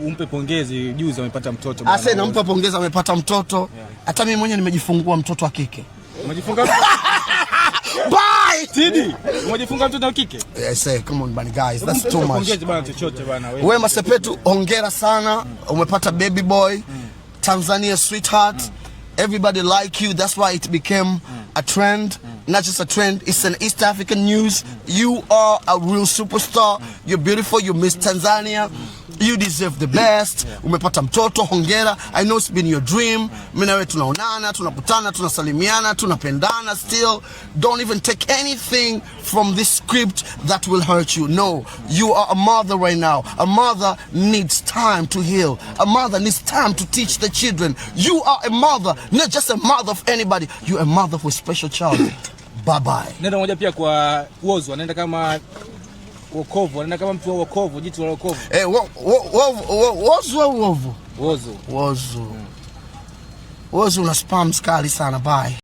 umpe pongezi, juzi amepata mtoto bwana. Asa nampa pongezi, amepata mtoto. Hata mimi mwenyewe nimejifungua mtoto wa kike. Umejifunga? Bye. Tidi, umejifunga mtoto wa kike? I say come on bana guys, that's too much. Pongezi bwana chochote bwana wewe. Wema Sepetu, hongera sana. Umepata baby boy. Tanzania sweetheart. Everybody like you, that's why it became a trend. Not just a trend, it's an East African news. You are a real superstar. You're beautiful, you Miss Tanzania. You deserve the best. Umepata mtoto, hongera. I know it's been your dream. Mimi na wewe tunaonana, tunakutana, tunasalimiana, tunapendana still. Don't even take anything from this script that will hurt you. No, you are a mother right now. A mother needs time to heal. A mother needs time to teach the children. You are a mother, not just a mother of anybody. You're a mother for a special child. Bye bye. Nenda moja pia kwa Wozu, anaenda kama wokovu, anaenda kama mtu wa wokovu, jitu la wokovu. Wozu una spams kali sana. Bye.